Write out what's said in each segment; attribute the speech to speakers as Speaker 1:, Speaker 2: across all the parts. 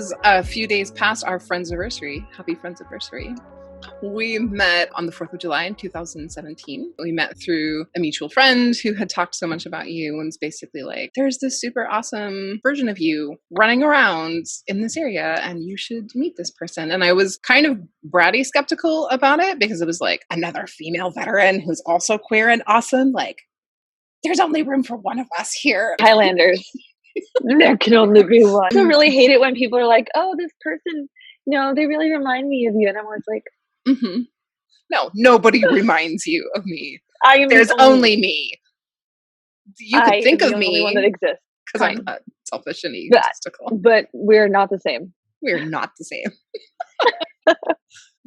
Speaker 1: was a few days past our Friendsiversary. Happy Friendsiversary. We met on the 4th of July in 2017. We met through a mutual friend who had talked so much about you and was basically like, there's this super awesome version of you running around in this area and you should meet this person. And I was kind of bratty skeptical about it because it was like another female veteran who's also queer and awesome. Like, there's only room for one of us here.
Speaker 2: Highlanders. There can only be one. I really hate it when people are like, oh, this person, they really remind me of you. And I'm always like,
Speaker 1: no, nobody reminds you of me.
Speaker 2: There's
Speaker 1: only me. You could think of me.
Speaker 2: The only one that exists.
Speaker 1: Because I'm not selfish and egotistical.
Speaker 2: But we're not the same.
Speaker 1: We're not the same.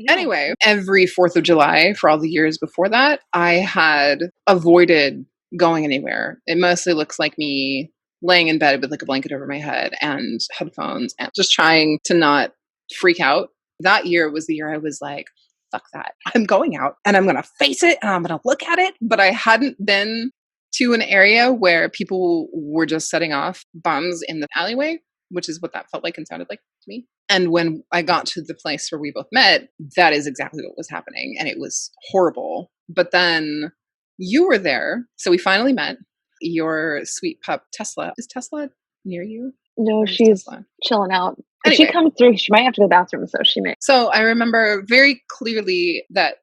Speaker 1: Anyway, every 4th of July for all the years before that, I had avoided going anywhere. It mostly looks like me laying in bed with like a blanket over my head and headphones and just trying to not freak out. That year was the year I was like, fuck that. I'm going out and I'm going to face it and I'm going to look at it. But I hadn't been to an area where people were just setting off bombs in the alleyway, which is what that felt like and sounded like to me. And when I got to the place where we both met, that is exactly what was happening. And it was horrible. But then you were there. So we finally met. Your sweet pup, Tesla. Is Tesla near you?
Speaker 2: No, she's chilling out. If
Speaker 1: Anyway.
Speaker 2: she comes through, she might have to go to the bathroom, so she may.
Speaker 1: So I remember very clearly that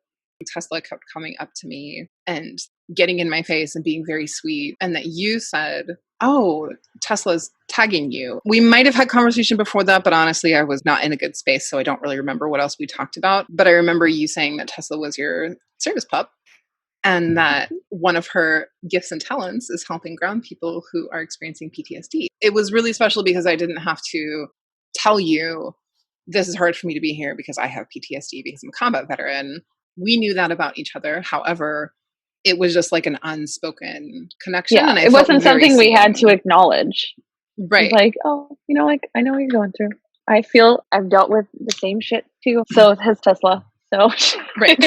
Speaker 1: Tesla kept coming up to me and getting in my face and being very sweet. And that you said, oh, Tesla's tagging you. We might have had conversation before that, but honestly, I was not in a good space. So I don't really remember what else we talked about. But I remember you saying that Tesla was your service pup. And that one of her gifts and talents is helping ground people who are experiencing PTSD. It was really special because I didn't have to tell you, this is hard for me to be here because I have PTSD because I'm a combat veteran. We knew that about each other. However, it was just like an unspoken connection.
Speaker 2: Yeah,
Speaker 1: and
Speaker 2: it wasn't something we had to acknowledge.
Speaker 1: Right.
Speaker 2: It was like, oh, I know what you're going through. I feel I've dealt with the same shit too. So has Tesla. So
Speaker 1: right.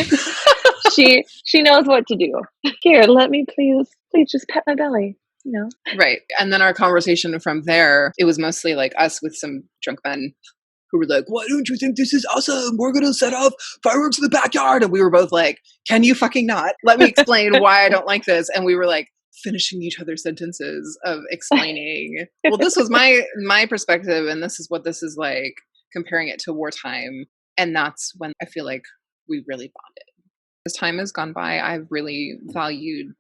Speaker 2: She knows what to do. Here, let me please just pet my belly,
Speaker 1: Right. And then our conversation from there, it was mostly like us with some drunk men who were like, why don't you think this is awesome? We're going to set off fireworks in the backyard. And we were both like, can you fucking not? Let me explain why I don't like this. And we were like finishing each other's sentences of explaining, well, this was my perspective. And this is what this is like, comparing it to wartime. And that's when I feel like we really bonded. As time has gone by, I've really valued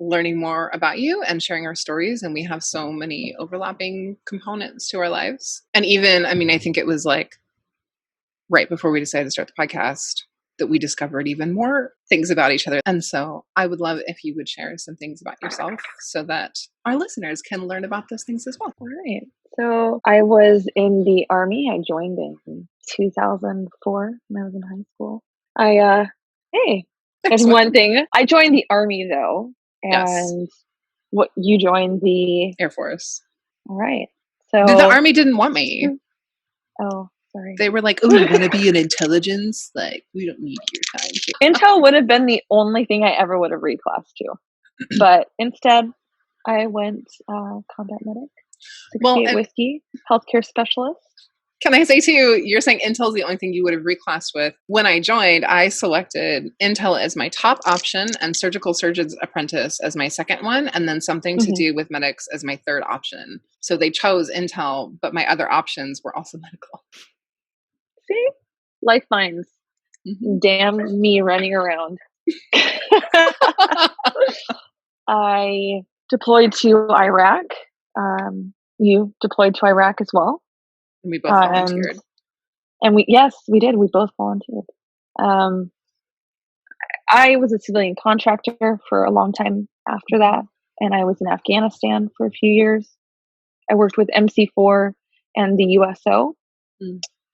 Speaker 1: learning more about you and sharing our stories. And we have so many overlapping components to our lives. And even, I think it was like right before we decided to start the podcast that we discovered even more things about each other. And so I would love if you would share some things about yourself so that our listeners can learn about those things as well.
Speaker 2: All right. So I was in the Army. I joined in 2004 when I was in high school. There's one thing. I joined the Army though. And what you joined the
Speaker 1: Air Force.
Speaker 2: All right. So
Speaker 1: the Army didn't want me.
Speaker 2: Oh, sorry.
Speaker 1: They were like, "Oh, you want to be in intelligence? Like, we don't need your time."
Speaker 2: Intel would have been the only thing I ever would have reclassed to, but instead, I went combat medic, 68 whiskey, healthcare specialist.
Speaker 1: Can I say too, you're saying Intel is the only thing you would have reclassed with. When I joined, I selected Intel as my top option and surgical surgeon's apprentice as my second one, and then something to do with medics as my third option. So they chose Intel, but my other options were also medical.
Speaker 2: See? Life finds. Damn me running around. I deployed to Iraq. You deployed to Iraq as well.
Speaker 1: And we both volunteered.
Speaker 2: And we did. We both volunteered. I was a civilian contractor for a long time after that. And I was in Afghanistan for a few years. I worked with MC4 and the USO.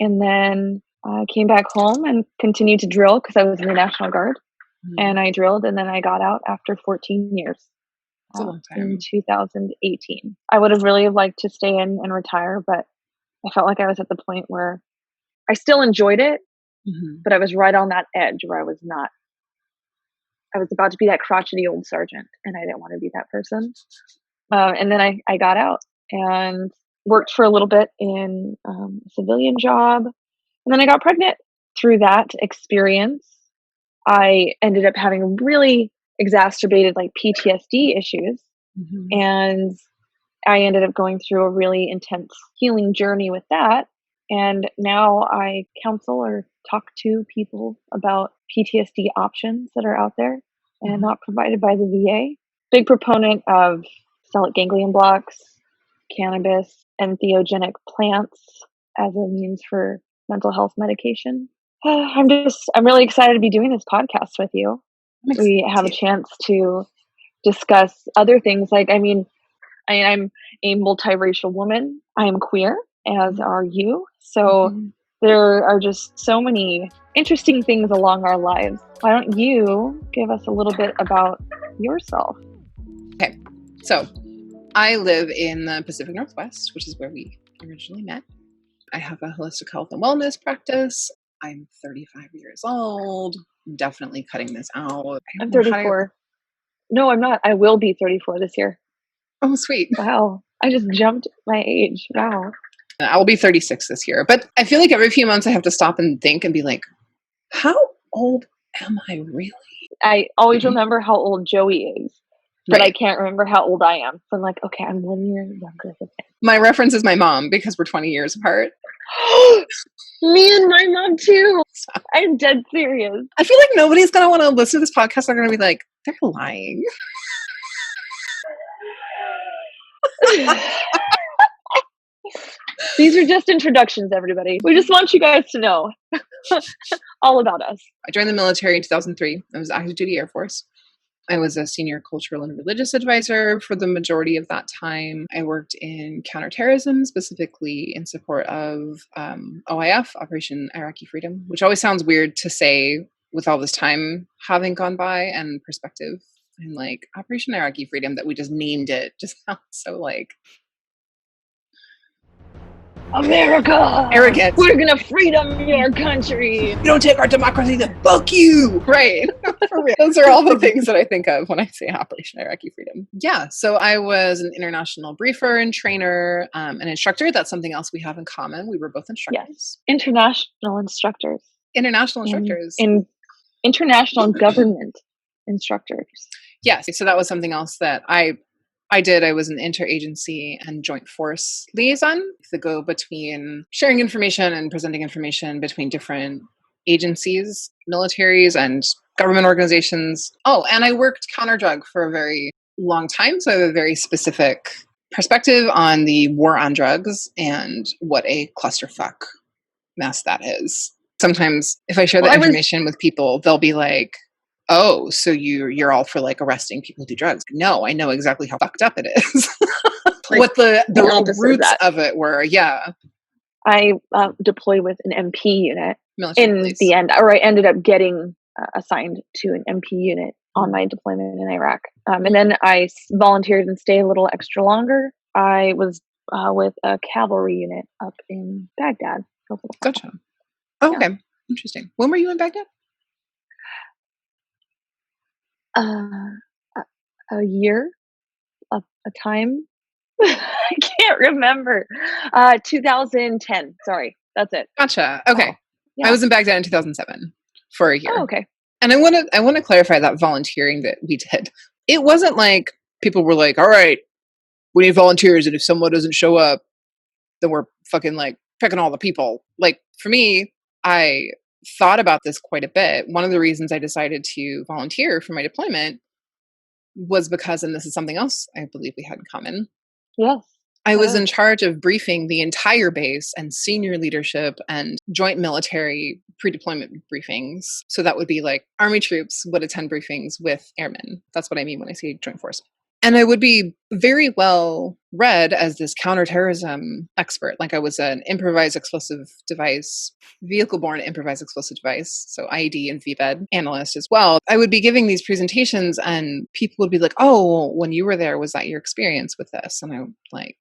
Speaker 2: And then I came back home and continued to drill because I was in the National Guard. And I drilled and then I got out after 14 years.
Speaker 1: That's a long time.
Speaker 2: In 2018. I would have really liked to stay in and retire, but I felt like I was at the point where I still enjoyed it, but I was right on that edge where I was about to be that crotchety old sergeant, and I didn't want to be that person. And then I got out, and worked for a little bit in a civilian job, and then I got pregnant. Through that experience, I ended up having really exacerbated like PTSD issues, and I ended up going through a really intense healing journey with that. And now I counsel or talk to people about PTSD options that are out there and not provided by the VA. Big proponent of stellate ganglion blocks, cannabis, and entheogenic plants as a means for mental health medication. I'm really excited to be doing this podcast with you. We have a chance to discuss other things. Like, I'm a multiracial woman. I am queer, as are you. So there are just so many interesting things along our lives. Why don't you give us a little bit about yourself?
Speaker 1: Okay, so I live in the Pacific Northwest, which is where we originally met. I have a holistic health and wellness practice. I'm 35 years old. I'm definitely cutting this out.
Speaker 2: I'm 34. No, I'm not. I will be 34 this year.
Speaker 1: Oh, sweet.
Speaker 2: Wow. I just jumped my age. Wow.
Speaker 1: I will be 36 this year. But I feel like every few months I have to stop and think and be like, how old am I really?
Speaker 2: I always remember how old Joey is, but I can't remember how old I am. So I'm like, okay, I'm 1 year younger than him.
Speaker 1: My reference is my mom because we're 20 years apart.
Speaker 2: Me and my mom too. I'm dead serious.
Speaker 1: I feel like nobody's going to want to listen to this podcast. They're going to be like, they're lying.
Speaker 2: These are just introductions, everybody. We just want you guys to know all about us.
Speaker 1: I joined the military in 2003. I was active duty Air Force. I was a senior cultural and religious advisor for the majority of that time. I worked in counterterrorism, specifically in support of OIF, Operation Iraqi Freedom, which always sounds weird to say with all this time having gone by and perspective. And like Operation Iraqi Freedom, that we just named it, just sounds so like
Speaker 2: America!
Speaker 1: Arrogant.
Speaker 2: We're gonna freedom your country!
Speaker 1: You don't take our democracy, then fuck you! Right. For real. Those are all the things that I think of when I say Operation Iraqi Freedom. Yeah, so I was an international briefer and trainer, an instructor. That's something else we have in common. We were both instructors.
Speaker 2: Yes. International instructors.
Speaker 1: International instructors.
Speaker 2: In international government instructors.
Speaker 1: Yes, so that was something else that I did. I was an interagency and joint force liaison, the go between sharing information and presenting information between different agencies, militaries, and government organizations. Oh, and I worked counter drug for a very long time. So I have a very specific perspective on the war on drugs and what a clusterfuck mess that is. Sometimes if I share that information with people, they'll be like, oh, so you're all for like arresting people who do drugs. No, I know exactly how fucked up it is. Like what the roots of it were. Yeah.
Speaker 2: I deployed with an MP unit
Speaker 1: military
Speaker 2: in
Speaker 1: police.
Speaker 2: The end, or I ended up getting assigned to an MP unit on my deployment in Iraq. And then I volunteered and stayed a little extra longer. I was with a cavalry unit up in Baghdad.
Speaker 1: Gotcha. Oh, okay. Interesting. When were you in Baghdad?
Speaker 2: A year, a time. I can't remember. 2010. Sorry, that's it.
Speaker 1: Gotcha. Okay. Yeah. I was in Baghdad in 2007 for a year.
Speaker 2: Oh, okay.
Speaker 1: And I want to clarify that volunteering that we did. It wasn't like people were like, all right, we need volunteers, and if someone doesn't show up, then we're fucking like picking all the people. Like for me, I thought about this quite a bit. One of the reasons I decided to volunteer for my deployment was because, and this is something else I believe we had in common.
Speaker 2: Yes.
Speaker 1: I was in charge of briefing the entire base and senior leadership and joint military pre-deployment briefings. So that would be like Army troops would attend briefings with airmen. That's what I mean when I say joint force. And I would be very well read as this counterterrorism expert. Like I was an improvised explosive device, vehicle-borne improvised explosive device, so IED and VBED analyst as well. I would be giving these presentations and people would be like, oh, when you were there, was that your experience with this? And I'm like,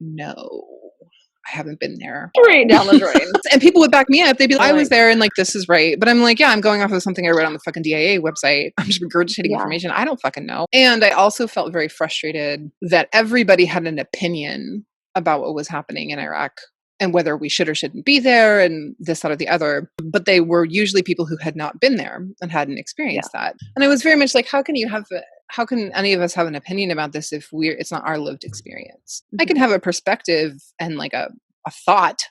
Speaker 1: no, I haven't been there.
Speaker 2: Straight down the drain.
Speaker 1: And people would back me up. They'd be like, I was there and like, this is right. But I'm like, yeah, I'm going off of something I read on the fucking DIA website. I'm just regurgitating information. I don't fucking know. And I also felt very frustrated that everybody had an opinion about what was happening in Iraq and whether we should or shouldn't be there and this, that, or the other. But they were usually people who had not been there and hadn't experienced that. And I was very much like, how can any of us have an opinion about this if it's not our lived experience? I can have a perspective and like a thought,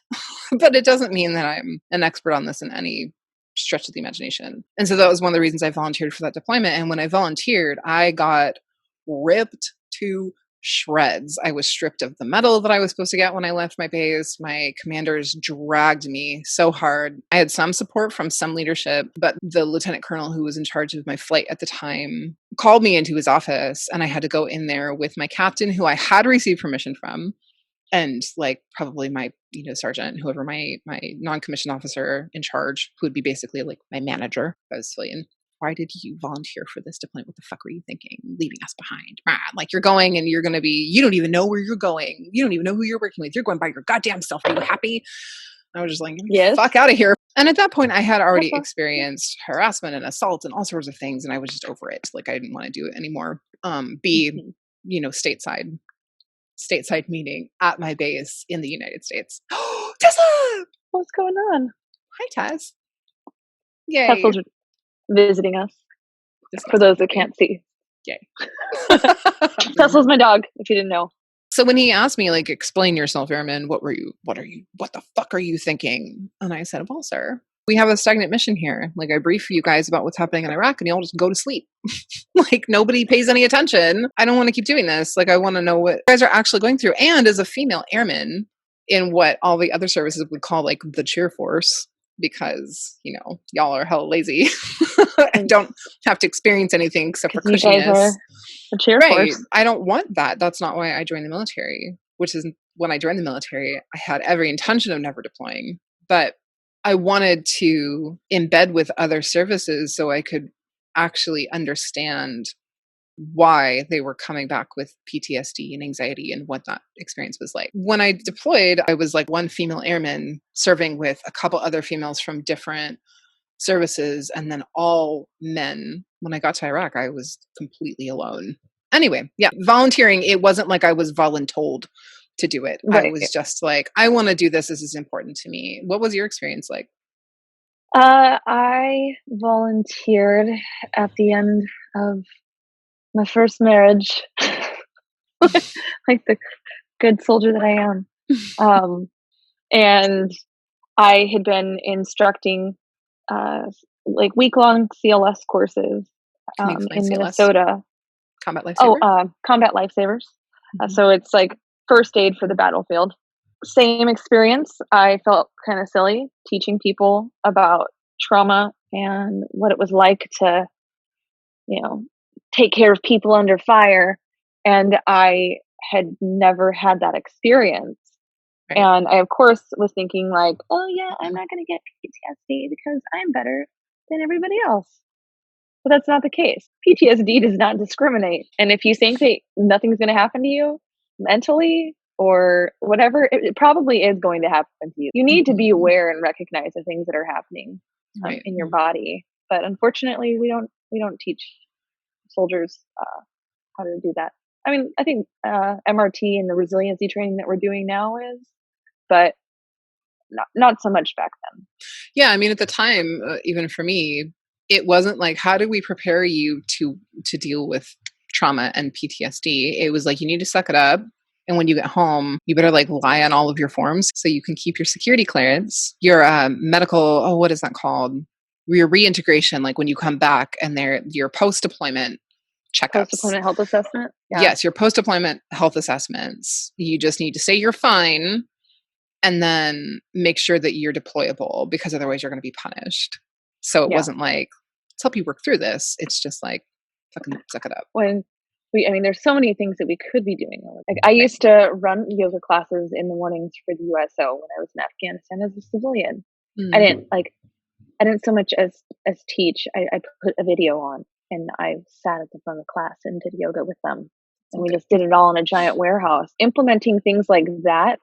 Speaker 1: but it doesn't mean that I'm an expert on this in any stretch of the imagination. And so that was one of the reasons I volunteered for that deployment. And when I volunteered, I got ripped to shreds. I was stripped of the medal that I was supposed to get when I left my base. My commanders dragged me so hard. I had some support from some leadership, but the lieutenant colonel who was in charge of my flight at the time called me into his office, and I had to go in there with my captain, who I had received permission from, and like probably my sergeant, whoever my non-commissioned officer in charge, who would be basically like my manager if I was civilian. Why did you volunteer for this deployment? What the fuck were you thinking? Leaving us behind. Like, you're going and you're going to be, you don't even know where you're going. You don't even know who you're working with. You're going by your goddamn self. Are you happy? I was just like, yes. Fuck out of here. And at that point, I had already experienced harassment and assault and all sorts of things. And I was just over it. Like, I didn't want to do it anymore. Stateside meeting at my base in the United States. Tesla!
Speaker 2: What's going on?
Speaker 1: Hi, Tess. Yay.
Speaker 2: Tesla's visiting us. For those that can't see.
Speaker 1: Yay.
Speaker 2: Tesla's my dog, if you didn't know.
Speaker 1: So when he asked me, like, explain yourself, Airman, what the fuck are you thinking? And I said, well, sir, we have a stagnant mission here. Like, I brief you guys about what's happening in Iraq and y'all just go to sleep. Like, nobody pays any attention. I don't want to keep doing this. Like, I want to know what you guys are actually going through. And as a female airman in what all the other services would call like the cheer force, because, y'all are hella lazy and don't have to experience anything except for cushiness.
Speaker 2: The cheer force.
Speaker 1: I don't want that. That's not why I joined the military, which is when I joined the military, I had every intention of never deploying, but I wanted to embed with other services so I could actually understand why they were coming back with PTSD and anxiety and what that experience was like. When I deployed, I was like one female airman serving with a couple other females from different services, and then all men. When I got to Iraq, I was completely alone. Anyway, yeah, volunteering, it wasn't like I was voluntold to do it. Right. I was just like, I want to do this. This is important to me. What was your experience like?
Speaker 2: I volunteered at the end of my first marriage, like the good soldier that I am. And I had been instructing like week-long CLS courses in Minnesota.
Speaker 1: Combat Lifesavers?
Speaker 2: Combat Lifesavers. So it's like first aid for the battlefield. Same experience. I felt kind of silly teaching people about trauma and what it was like to, take care of people under fire. And I had never had that experience. Right. And I, of course, was thinking like, oh yeah, I'm not going to get PTSD because I'm better than everybody else. But that's not the case. PTSD does not discriminate. And if you think that nothing's going to happen to you mentally or whatever, it probably is going to happen to you. You need to be aware and recognize the things that are happening in your body. But unfortunately, we don't teach soldiers how to do that. I mean, I think MRT and the resiliency training that we're doing now is, but not so much back then.
Speaker 1: Yeah, I mean, at the time, even for me, it wasn't like, how do we prepare you to deal with trauma and PTSD? It was like, you need to suck it up. And when you get home, you better like lie on all of your forms so you can keep your security clearance, your medical, what is that called? Your reintegration, like when you come back and your post-deployment checkups.
Speaker 2: Post-deployment health assessment?
Speaker 1: Yeah. Yes, your post-deployment health assessments. You just need to say you're fine and then make sure that you're deployable, because otherwise you're going to be punished. So it wasn't like, let's help you work through this. It's just like, fucking suck it up.
Speaker 2: There's so many things that we could be doing. Like I used to run yoga classes in the mornings for the USO when I was in Afghanistan as a civilian. Mm-hmm. I didn't so much as teach. I put a video on and I sat at the front of the class and did yoga with them. And we just did it all in a giant warehouse. Implementing things like that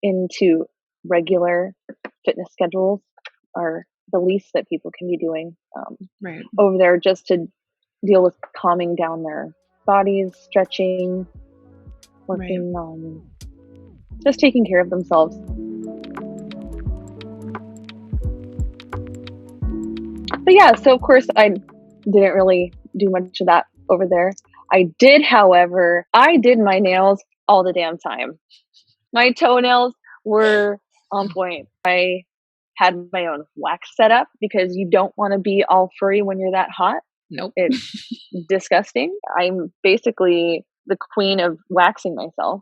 Speaker 2: into regular fitness schedules are the least that people can be doing over there, just to deal with calming down their bodies, stretching, working on just taking care of themselves. But yeah, so of course I didn't really do much of that over there. I did, however, I did my nails all the damn time. My toenails were on point. I had my own wax set up because you don't want to be all furry when you're that hot.
Speaker 1: Nope.
Speaker 2: It's disgusting. I'm basically the queen of waxing myself.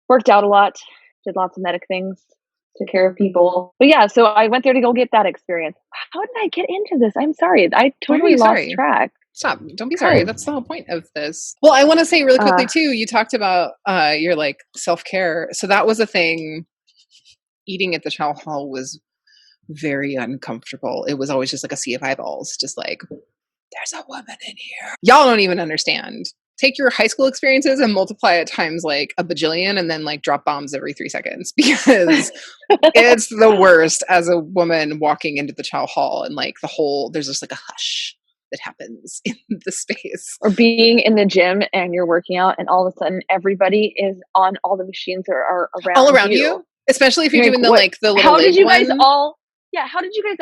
Speaker 2: Worked out a lot, did lots of medic things, took care of people. But yeah, so I went there to go get that experience. How did I get into this? I'm sorry. I totally lost track.
Speaker 1: Stop. Don't be sorry. That's the whole point of this. Well, I want to say really quickly too, you talked about your like self-care. So that was a thing. Eating at the chow hall was very uncomfortable. It was always just like a sea of eyeballs, just like, there's a woman in here. Y'all don't even understand. Take your high school experiences and multiply it times like a bajillion and then like drop bombs every 3 seconds, because it's the worst as a woman walking into the chow hall and like there's just like a hush that happens in the space.
Speaker 2: Or being in the gym and you're working out and all of a sudden everybody is on all the machines are around
Speaker 1: all around you. Especially if you're doing the little
Speaker 2: how did you
Speaker 1: guys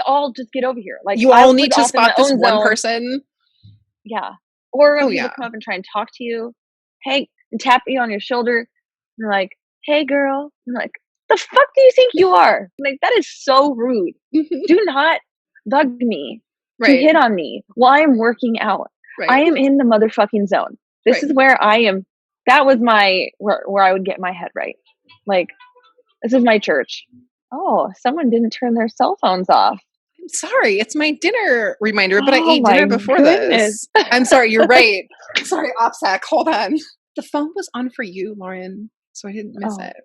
Speaker 2: all just get over here? Like,
Speaker 1: you all need to spot this one person.
Speaker 2: Yeah. Or when people come up and try and talk to you, hey, and tap you on your shoulder, and like, hey girl. I'm like, the fuck do you think you are? Like, that is so rude. Do not bug me to hit on me while I'm working out. I am in the motherfucking zone. This is where I am. That was where I would get my head right. Like, this is my church. Oh, someone didn't turn their cell phones off.
Speaker 1: I'm sorry, it's my dinner reminder, but I ate dinner before this. I'm sorry, you're right. Sorry, OPSEC, hold on. The phone was on for you, Lauren, so I didn't miss it.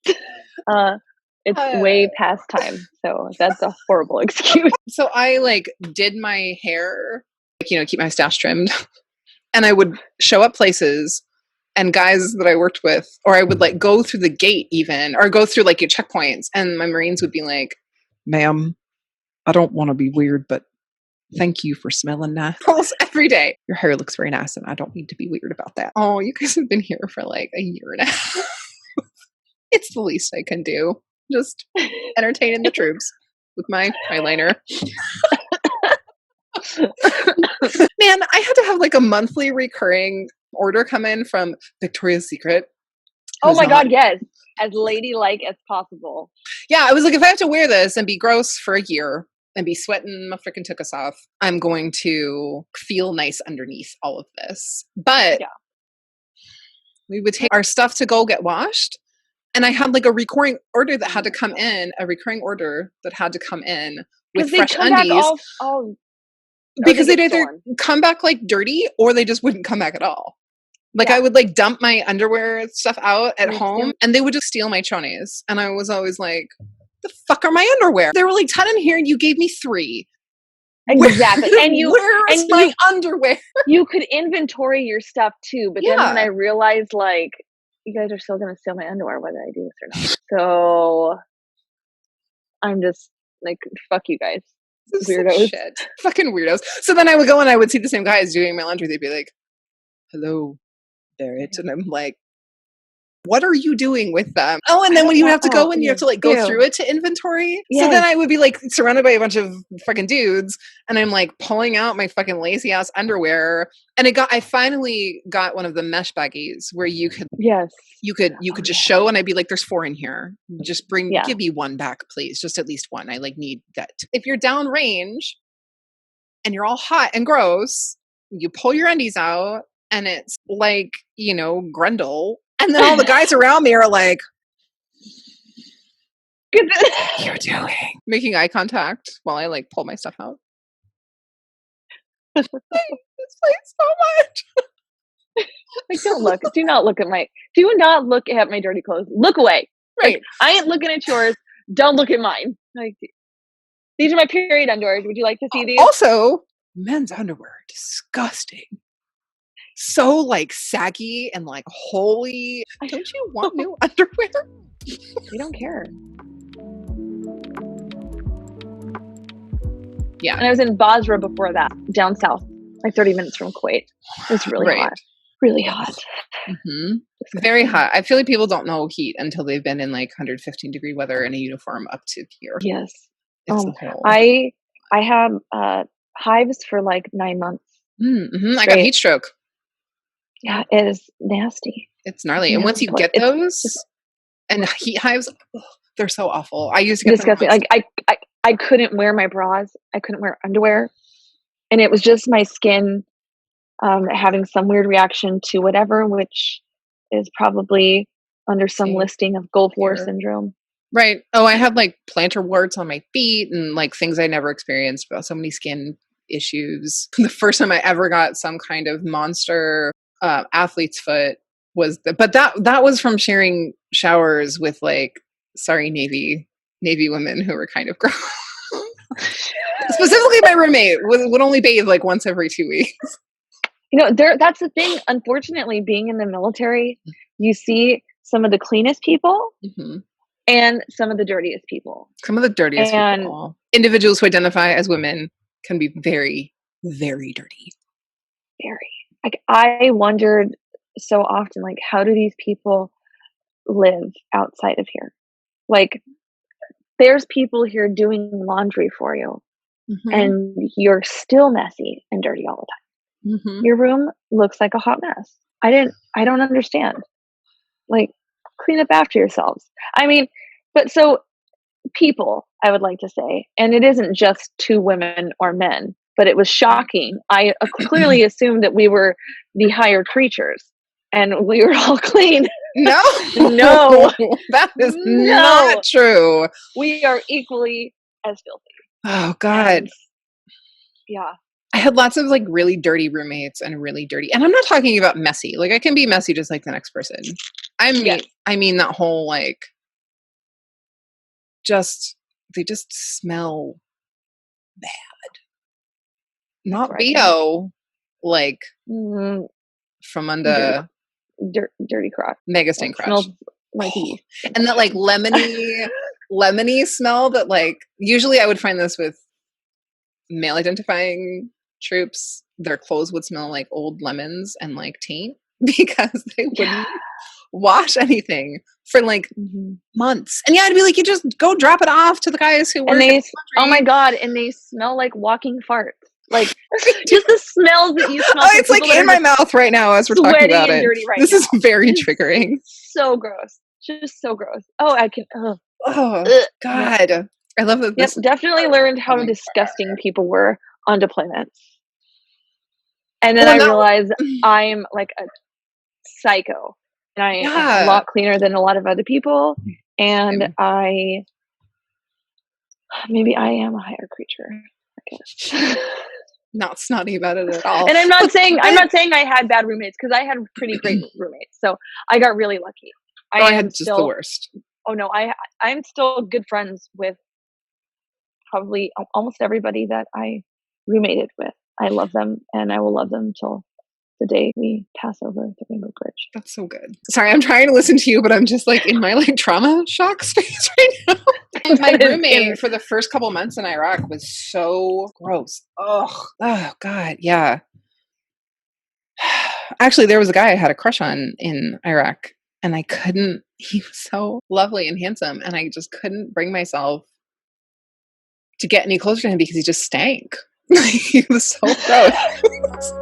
Speaker 2: Thanks. It's way past time, so that's a horrible excuse.
Speaker 1: So I like did my hair, like, keep my stash trimmed, and I would show up places and guys that I worked with, or I would like go through the gate even, or go through like your checkpoints, and my Marines would be like, ma'am, I don't want to be weird, but thank you for smelling nice. Almost every day. Your hair looks very nice and I don't need to be weird about that. Oh, you guys have been here for like a year and a half. It's the least I can do. Just entertaining the troops with my eyeliner. Man, I had to have like a monthly recurring order come in from Victoria's Secret.
Speaker 2: Oh my God, yes. As ladylike as possible.
Speaker 1: Yeah, I was like, if I have to wear this and be gross for a year and be sweating my freaking took us off, I'm going to feel nice underneath all of this. But we would take our stuff to go get washed. And I had like a recurring order that had to come in with fresh undies. Because they'd either come back like dirty or they just wouldn't come back at all. Like I would like dump my underwear stuff out at home and they would just steal my chonies. And I was always like, the fuck are my underwear? There were like 10 in here and you gave me 3.
Speaker 2: Exactly.
Speaker 1: Where's my underwear?
Speaker 2: You could inventory your stuff too. But then when I realized like, you guys are still going to steal my underwear whether I do this or not. So I'm just like, fuck you guys. Weirdos.
Speaker 1: Shit. Fucking weirdos. So then I would go and I would see the same guys doing my laundry. They'd be like, hello, Barrett. And I'm like, what are you doing with them? Oh, and then when you have to go and you have to like go through it to inventory. Yes. So then I would be like surrounded by a bunch of fucking dudes and I'm like pulling out my fucking lazy ass underwear. And I finally got one of the mesh baggies where you could just show and I'd be like, there's 4 in here. Just give me one back, please. Just at least one. I like need that. If you're downrange and you're all hot and gross, you pull your undies out and it's like, Grundle. And then all the guys around me are like, what are you doing? Making eye contact while I like pull my stuff out. This place so much.
Speaker 2: Like, don't look. Do not look at my dirty clothes. Look away. Right. Like, I ain't looking at yours. Don't look at mine. Like, these are my period underwear. Would you like to see these?
Speaker 1: Also, men's underwear. Disgusting. so like saggy and like, holy, don't you want new underwear?
Speaker 2: We don't care.
Speaker 1: Yeah.
Speaker 2: And I was in Basra before that, down south, like 30 minutes from Kuwait. It was really hot. Really hot.
Speaker 1: Mm-hmm. Very hot. I feel like people don't know heat until they've been in like 115-degree weather in a uniform up to here.
Speaker 2: Yes.
Speaker 1: It's
Speaker 2: I had hives for like 9 months.
Speaker 1: Mm-hmm. I got heat stroke.
Speaker 2: Yeah, it is nasty.
Speaker 1: It's gnarly. And once you get those and heat hives, they're so awful. I used to get
Speaker 2: disgusting. Like I couldn't wear my bras. I couldn't wear underwear. And it was just my skin having some weird reaction to whatever, which is probably under some listing of Gulf War syndrome.
Speaker 1: Right. Oh, I had like plantar warts on my feet and like things I never experienced, about so many skin issues. The first time I ever got some kind of monster athlete's foot was but that was from sharing showers with like, sorry, Navy women who were kind of gross. Specifically my roommate would only bathe like once every 2 weeks.
Speaker 2: You know, that's the thing. Unfortunately, being in the military, you see some of the cleanest people and some of the dirtiest people.
Speaker 1: Some of the dirtiest people. Individuals who identify as women can be very, very dirty.
Speaker 2: Very. Like, I wondered so often, like, how do these people live outside of here? Like, there's people here doing laundry for you, and you're still messy and dirty all the time. Your room looks like a hot mess. I don't understand. Like, clean up after yourselves. I mean, but so people, I would like to say, and it isn't just 2 women or men, but it was shocking. I clearly assumed that we were the higher creatures and we were all clean.
Speaker 1: No, that is not true.
Speaker 2: We are equally as filthy.
Speaker 1: Oh God.
Speaker 2: Yeah.
Speaker 1: I had lots of like really dirty roommates and really dirty, and I'm not talking about messy. Like, I can be messy just like the next person. I mean that whole like, they just smell bad. Not BO, like from under
Speaker 2: dirty crotch,
Speaker 1: mega stink crotch.
Speaker 2: Smells like
Speaker 1: and that like lemony smell that like, usually I would find this with male identifying troops. Their clothes would smell like old lemons and like taint because they wouldn't wash anything for like months. And I'd be like, you just go drop it off to the guys who work.
Speaker 2: And oh my God, and they smell like walking farts. Like, just the smells that you smell.
Speaker 1: It's like in my mouth right now as we're talking about it. This is very triggering.
Speaker 2: So gross. Just so gross. Oh, I can.
Speaker 1: Oh God. Yeah. I love that.
Speaker 2: Yes, definitely learned how disgusting people were on deployments. And then I realized I'm like a psycho. And I am a lot cleaner than a lot of other people. And maybe I am a higher creature, I guess.
Speaker 1: Not snotty about it at all.
Speaker 2: And I'm not saying I had bad roommates, because I had pretty great roommates. So I got really lucky.
Speaker 1: I had just the worst.
Speaker 2: Oh no, I'm still good friends with probably almost everybody that I roommated with. I love them, and I will love them till the day we pass over the Rainbow Bridge.
Speaker 1: That's so good. Sorry, I'm trying to listen to you, but I'm just like in my like trauma shock space right now. My roommate for the first couple months in Iraq was so gross. Oh God, yeah. Actually, there was a guy I had a crush on in Iraq, and he was so lovely and handsome, and I just couldn't bring myself to get any closer to him because he just stank. He was so gross.